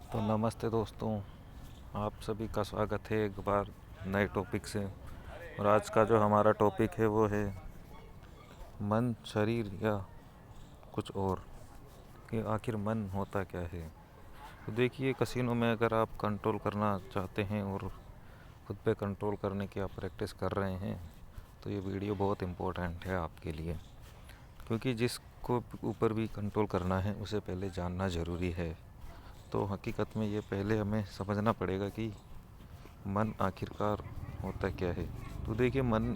तो नमस्ते दोस्तों, आप सभी का स्वागत है एक बार नए टॉपिक से। और आज का जो हमारा टॉपिक है वो है मन, शरीर या कुछ और, कि आखिर मन होता क्या है। तो देखिए, कसिनो में अगर आप कंट्रोल करना चाहते हैं और खुद पे कंट्रोल करने की आप प्रैक्टिस कर रहे हैं तो ये वीडियो बहुत इम्पोर्टेंट है आपके लिए, क्योंकि जिसको ऊपर भी कंट्रोल करना है उसे पहले जानना ज़रूरी है। तो हकीकत में ये पहले हमें समझना पड़ेगा कि मन आखिरकार होता क्या है। तो देखिए, मन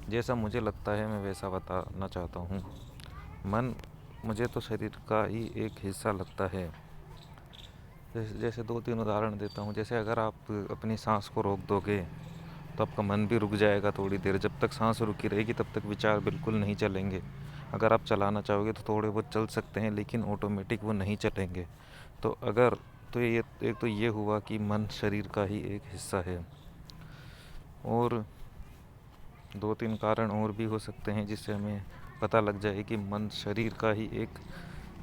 जैसा मुझे लगता है मैं वैसा बताना चाहता हूँ। मन मुझे तो शरीर का ही एक हिस्सा लगता है। जैसे जैसे दो तीन उदाहरण देता हूँ। जैसे अगर आप अपनी सांस को रोक दोगे तो आपका मन भी रुक जाएगा थोड़ी देर। जब तक सांस रुकी रहेगी तब तक विचार बिल्कुल नहीं चलेंगे। अगर आप चलाना चाहोगे तो थोड़े बहुत चल सकते हैं, लेकिन ऑटोमेटिक वो नहीं चलेंगे। तो अगर तो ये एक तो ये हुआ कि मन शरीर का ही एक हिस्सा है। और दो तीन कारण और भी हो सकते हैं जिससे हमें पता लग जाए कि मन शरीर का ही एक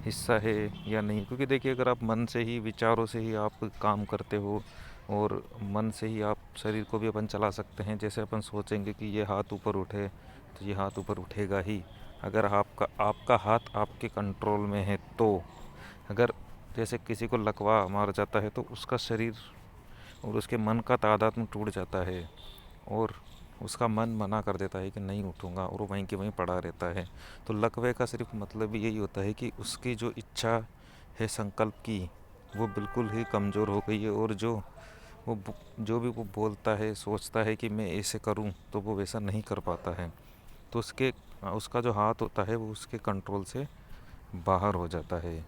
हिस्सा है या नहीं। क्योंकि देखिए, अगर आप मन से ही, विचारों से ही आप काम करते हो और मन से ही आप शरीर को भी अपन चला सकते हैं। जैसे अपन सोचेंगे कि ये हाथ ऊपर उठे तो ये हाथ ऊपर उठेगा ही, अगर आपका हाथ आपके कंट्रोल में है तो। अगर जैसे किसी को लकवा मार जाता है तो उसका शरीर और उसके मन का तादात्म्य टूट जाता है और उसका मन मना कर देता है कि नहीं उठूँगा, और वो वहीं के वहीं पड़ा रहता है। तो लकवे का सिर्फ मतलब यही होता है कि उसकी जो इच्छा है संकल्प की, वो बिल्कुल ही कमज़ोर हो गई है। और जो भी वो बोलता है, सोचता है कि मैं ऐसे करूं, तो वो वैसा नहीं कर पाता है। तो उसका जो हाथ होता है वो उसके कंट्रोल से बाहर हो जाता है।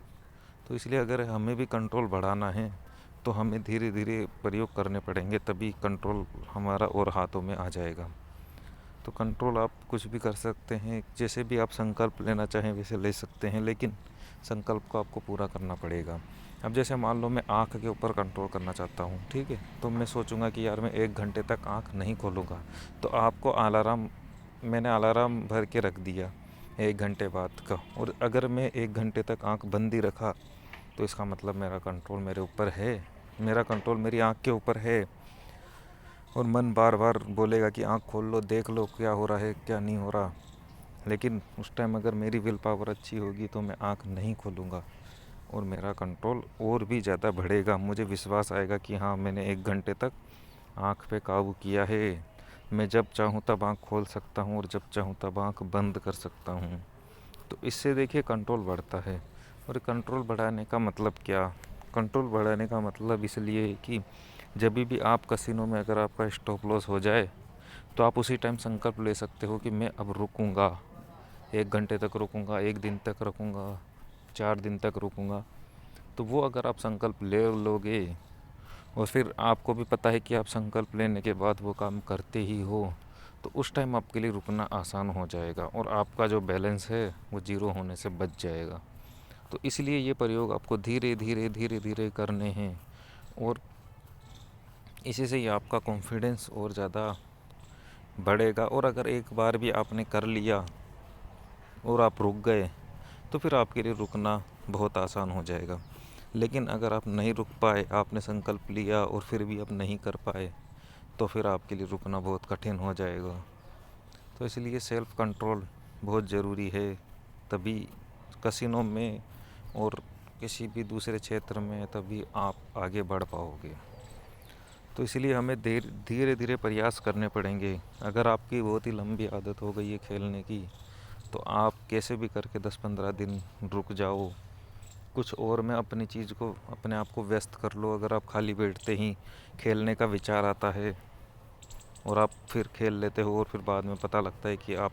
तो इसलिए अगर हमें भी कंट्रोल बढ़ाना है तो हमें धीरे धीरे प्रयोग करने पड़ेंगे, तभी कंट्रोल हमारा और हाथों में आ जाएगा। तो कंट्रोल आप कुछ भी कर सकते हैं, जैसे भी आप संकल्प लेना चाहें वैसे ले सकते हैं, लेकिन संकल्प को आपको पूरा करना पड़ेगा। अब जैसे मान लो मैं आँख के ऊपर कंट्रोल करना चाहता हूँ, ठीक है। तो मैं सोचूंगा कि यार मैं 1 घंटे तक आँख नहीं खोलूँगा। तो आपको मैंने अलार्म भर के रख दिया 1 घंटे बाद का, और अगर मैं 1 घंटे तक आँख बंद ही रखा तो इसका मतलब मेरा कंट्रोल मेरे ऊपर है, मेरा कंट्रोल मेरी आँख के ऊपर है। और मन बार बार बोलेगा कि आँख खोल लो, देख लो क्या हो रहा है क्या नहीं हो रहा। लेकिन उस टाइम अगर मेरी विल पावर अच्छी होगी तो मैं आँख नहीं खोलूँगा और मेरा कंट्रोल और भी ज़्यादा बढ़ेगा। मुझे विश्वास आएगा कि हाँ, मैंने 1 घंटे तक आँख पे काबू किया है। मैं जब चाहूँ तब आँख खोल सकता हूँ और जब चाहूँ तब आँख बंद कर सकता हूँ। तो इससे देखिए कंट्रोल बढ़ता है। और कंट्रोल बढ़ाने का मतलब क्या? कंट्रोल बढ़ाने का मतलब इसलिए है कि जब भी आप कसिनो में अगर आपका स्टॉप लॉस हो जाए तो आप उसी टाइम संकल्प ले सकते हो कि मैं अब रुकूंगा, 1 घंटे तक रुकूंगा, 1 दिन तक रुकूंगा, 4 दिन तक रुकूंगा। तो वो अगर आप संकल्प ले लोगे और फिर आपको भी पता है कि आप संकल्प लेने के बाद वो काम करते ही हो, तो उस टाइम आपके लिए रुकना आसान हो जाएगा और आपका जो बैलेंस है वो ज़ीरो होने से बच जाएगा। तो इसलिए ये प्रयोग आपको धीरे धीरे धीरे धीरे करने हैं, और इसी से ही आपका कॉन्फिडेंस और ज़्यादा बढ़ेगा। और अगर एक बार भी आपने कर लिया और आप रुक गए तो फिर आपके लिए रुकना बहुत आसान हो जाएगा। लेकिन अगर आप नहीं रुक पाए, आपने संकल्प लिया और फिर भी आप नहीं कर पाए, तो फिर आपके लिए रुकना बहुत कठिन हो जाएगा। तो इसलिए सेल्फ कंट्रोल बहुत ज़रूरी है, तभी कसिनो में और किसी भी दूसरे क्षेत्र में तभी आप आगे बढ़ पाओगे। तो इसलिए हमें धीरे धीरे प्रयास करने पड़ेंगे। अगर आपकी बहुत ही लंबी आदत हो गई है खेलने की, तो आप कैसे भी करके 10-15 दिन रुक जाओ, कुछ और में अपनी चीज़ को, अपने आप को व्यस्त कर लो। अगर आप खाली बैठते ही खेलने का विचार आता है और आप फिर खेल लेते हो और फिर बाद में पता लगता है कि आप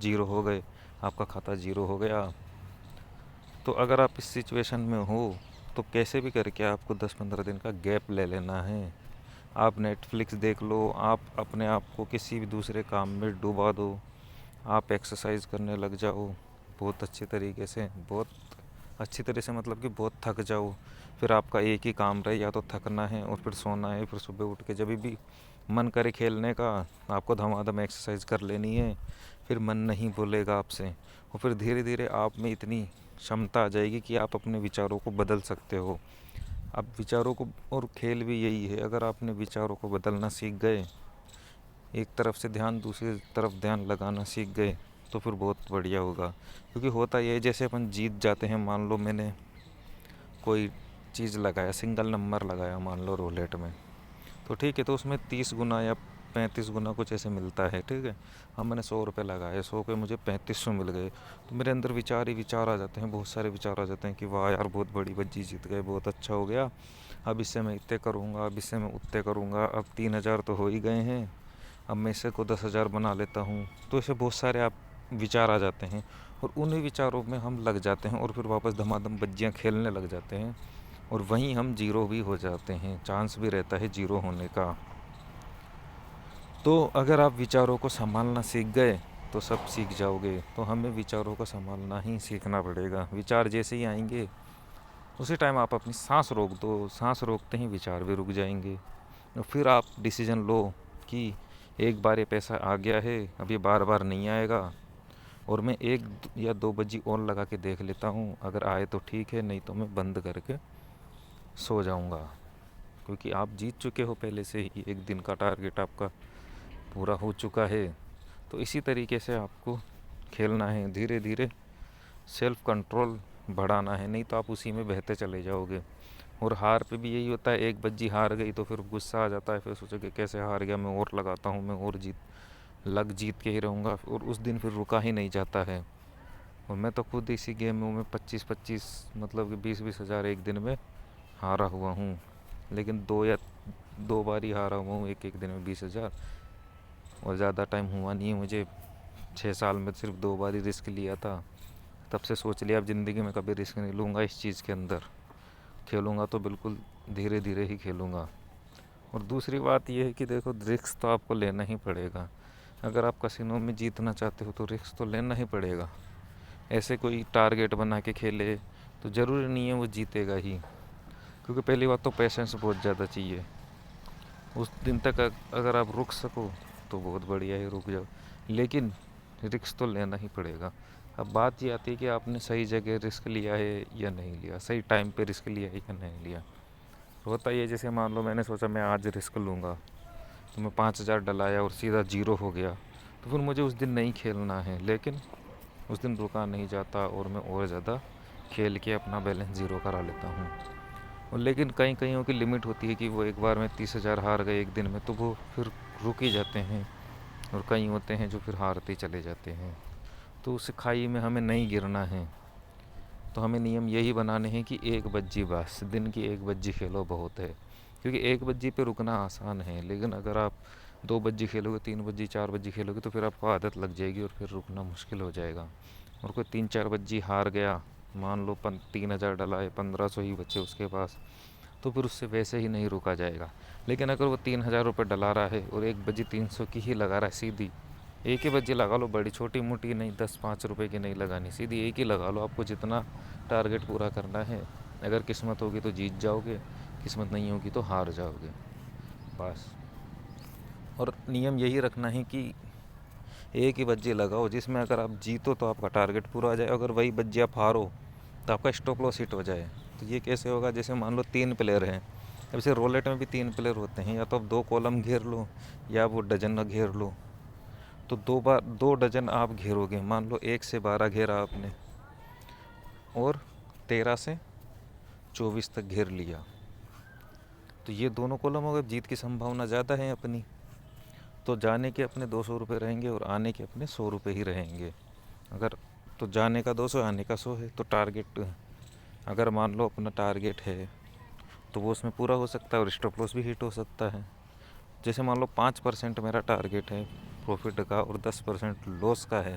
ज़ीरो हो गए, आपका खाता ज़ीरो हो गया, तो अगर आप इस सिचुएशन में हो तो कैसे भी करके आपको 10-15 दिन का गैप ले लेना है। आप नेटफ्लिक्स देख लो, आप अपने आप को किसी भी दूसरे काम में डुबा दो, आप एक्सरसाइज करने लग जाओ बहुत अच्छे तरीके से, बहुत अच्छी तरह से, मतलब कि बहुत थक जाओ। फिर आपका एक ही काम रहे, या तो थकना है और फिर सोना है। फिर सुबह उठ के जब भी मन करे खेलने का, आपको धमाधम एक्सरसाइज कर लेनी है। फिर मन नहीं बोलेगा आपसे, और फिर धीरे धीरे आप में इतनी क्षमता आ जाएगी कि आप अपने विचारों को बदल सकते हो। अब विचारों को, और खेल भी यही है, अगर आपने विचारों को बदलना सीख गए, एक तरफ से ध्यान दूसरी तरफ ध्यान लगाना सीख गए, तो फिर बहुत बढ़िया होगा। क्योंकि होता ये है, जैसे अपन जीत जाते हैं, मान लो मैंने कोई चीज़ लगाया, सिंगल नंबर लगाया मान लो रोलेट में, तो ठीक है, तो उसमें 30 गुना या 35 गुना कुछ ऐसे मिलता है, ठीक है। अब मैंने 100 रुपये लगाए, 100 के मुझे 3500 मिल गए, तो मेरे अंदर विचार ही विचार आ जाते हैं, बहुत सारे विचार आ जाते हैं कि वाह यार बहुत बड़ी बज्जी जीत गए, बहुत अच्छा हो गया, अब इससे मैं इतने करूँगा, अब इससे मैं उतने करूँगा, अब 3000 तो हो ही गए हैं, अब मैं इससे को 10,000 बना लेता हूँ। तो ऐसे बहुत सारे आप विचार आ जाते हैं, और उन्हीं विचारों में हम लग जाते हैं, और फिर वापस धमाधम बज्जियाँ खेलने लग जाते हैं, और वहीं हम जीरो भी हो जाते हैं, चांस भी रहता है जीरो होने का। तो अगर आप विचारों को संभालना सीख गए तो सब सीख जाओगे। तो हमें विचारों को संभालना ही सीखना पड़ेगा। विचार जैसे ही आएंगे उसी टाइम आप अपनी सांस रोक दो, सांस रोकते ही विचार भी रुक जाएंगे, और फिर आप डिसीजन लो कि एक बार ये पैसा आ गया है, अब ये बार बार नहीं आएगा, और मैं 1 या 2 बज्जी और लगा के देख लेता हूँ, अगर आए तो ठीक है, नहीं तो मैं बंद करके सो जाऊँगा। क्योंकि आप जीत चुके हो पहले से ही, एक दिन का टारगेट आपका पूरा हो चुका है। तो इसी तरीके से आपको खेलना है, धीरे धीरे सेल्फ कंट्रोल बढ़ाना है, नहीं तो आप उसी में बहते चले जाओगे। और हार पे भी यही होता है, एक बज्जी हार गई तो फिर गुस्सा आ जाता है, फिर सोचोगे कैसे हार गया, मैं और लगाता हूँ, मैं और जीत के ही रहूँगा, और उस दिन फिर रुका ही नहीं जाता है। और मैं तो खुद इसी गेम में 25-25 मतलब कि 20-20 हज़ार एक दिन में हारा हुआ हूँ। लेकिन 2 बार ही हारा हुआ हूँ एक एक दिन में 20,000, और ज़्यादा टाइम हुआ नहीं है मुझे, 6 साल में सिर्फ 2 बार ही रिस्क लिया था। तब से सोच लिया अब ज़िंदगी में कभी रिस्क नहीं लूँगा इस चीज़ के अंदर, खेलूँगा तो बिल्कुल धीरे धीरे ही खेलूँगा। और दूसरी बात यह है कि देखो, रिस्क तो आपको लेना ही पड़ेगा। अगर आप कसिनो में जीतना चाहते हो तो रिस्क तो लेना ही पड़ेगा। ऐसे कोई टारगेट बना के खेले तो ज़रूरी नहीं है वो जीतेगा ही, क्योंकि पहली बात तो पेशेंस बहुत ज़्यादा चाहिए। उस दिन तक अगर आप रुक सको तो बहुत बढ़िया है, रुक जाओ, लेकिन रिस्क तो लेना ही पड़ेगा। अब बात ये आती है कि आपने सही जगह रिस्क लिया है या नहीं लिया, सही टाइम पे रिस्क लिया है या नहीं लिया। होता ही है, जैसे मान लो मैंने सोचा मैं आज रिस्क लूँगा, तो मैं 5,000 डलाया और सीधा जीरो हो गया, तो फिर मुझे उस दिन नहीं खेलना है। लेकिन उस दिन रुका नहीं जाता, और मैं और ज़्यादा खेल के अपना बैलेंस ज़ीरो करा लेता हूँ। और लेकिन कई कईयों की लिमिट होती है कि वो एक बार में 30,000 हार गए एक दिन में, तो वो फिर रुक ही जाते हैं। और कई होते हैं जो फिर हारते चले जाते हैं। तो उस खाई में हमें नहीं गिरना है। तो हमें नियम यही बनाने हैं कि एक बज्जी, बस दिन की एक बज्जी खेलो बहुत है। क्योंकि एक बज्जी पे रुकना आसान है, लेकिन अगर आप 2 बज्जी खेलोगे, 3 बज्जी, 4 बज्जी खेलोगे, तो फिर आपको आदत लग जाएगी और फिर रुकना मुश्किल हो जाएगा। और कोई 3-4 बज्जी हार गया, मान लो 3,000 डलाए, 1,500 ही बचे उसके पास, तो फिर उससे वैसे ही नहीं रुका जाएगा। लेकिन अगर वो 3,000 रुपये डला रहा है और एक बज्जी 300 की ही लगा रहा है सीधी, एक ही बज्जी लगा लो, बड़ी छोटी मोटी नहीं, 10-5 रुपये की नहीं लगानी, सीधी एक ही लगा लो। आपको जितना टारगेट पूरा करना है, अगर किस्मत होगी तो जीत जाओगे, किस्मत नहीं होगी तो हार जाओगे, बस। और नियम यही रखना है कि एक ही बज्जी लगाओ जिसमें अगर आप जीतो तो आपका टारगेट पूरा आ जाए, अगर वही बज्जी आप हारो तो आपका स्टॉप लॉस हिट हो जाए। तो ये कैसे होगा, जैसे मान लो 3 प्लेयर हैं, अब जैसे रोलेट में भी 3 प्लेयर होते हैं, या तो आप 2 कॉलम घेर लो या वो डजन घेर लो। तो 2 बार 2 डजन आप घेरोगे, मान लो 1 से 12 घेरा आपने, और 13 से 24 तक घेर लिया, तो ये दोनों कॉलम अगर जीत की संभावना ज़्यादा है अपनी, तो जाने के अपने 200 रुपये रहेंगे और आने के अपने 100 रुपये ही रहेंगे। अगर तो जाने का 200, आने का 100 है, तो टारगेट अगर मान लो अपना टारगेट है तो वो उसमें पूरा हो सकता है और स्टॉप लॉस भी हिट हो सकता है। जैसे मान लो 5% मेरा टारगेट है प्रॉफिट का और 10% लॉस का है,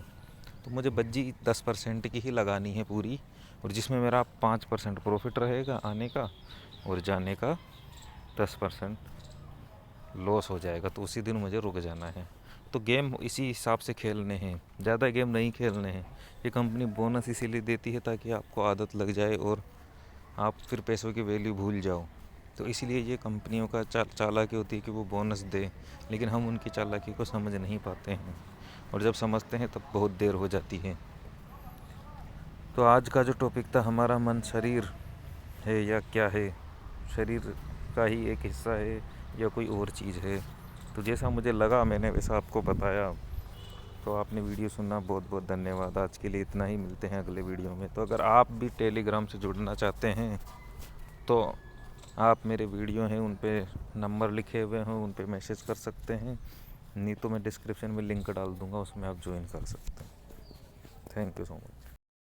तो मुझे बज्जी 10% की ही लगानी है पूरी, और जिसमें मेरा 5% प्रॉफिट रहेगा आने का, और जाने का 10% लॉस हो जाएगा, तो उसी दिन मुझे रुक जाना है। तो गेम इसी हिसाब से खेलने हैं, ज़्यादा गेम नहीं खेलने हैं। ये कंपनी बोनस इसीलिए देती है ताकि आपको आदत लग जाए और आप फिर पैसों की वैल्यू भूल जाओ। तो इसीलिए ये कंपनियों का चालाकी होती है कि वो बोनस दे, लेकिन हम उनकी चालाकी को समझ नहीं पाते हैं, और जब समझते हैं तब बहुत देर हो जाती है। तो आज का जो टॉपिक था हमारा, मन शरीर है या क्या है, शरीर का ही एक हिस्सा है या कोई और चीज़ है। तो जैसा मुझे लगा मैंने वैसा आपको बताया। तो आपने वीडियो सुनना बहुत बहुत धन्यवाद। आज के लिए इतना ही, मिलते हैं अगले वीडियो में। तो अगर आप भी टेलीग्राम से जुड़ना चाहते हैं तो आप मेरे वीडियो हैं उन पे नंबर लिखे हुए हैं, उन पे मैसेज कर सकते हैं, नहीं तो मैं डिस्क्रिप्शन में लिंक डाल दूँगा, उसमें आप ज्वाइन कर सकते हैं। Thank you so much.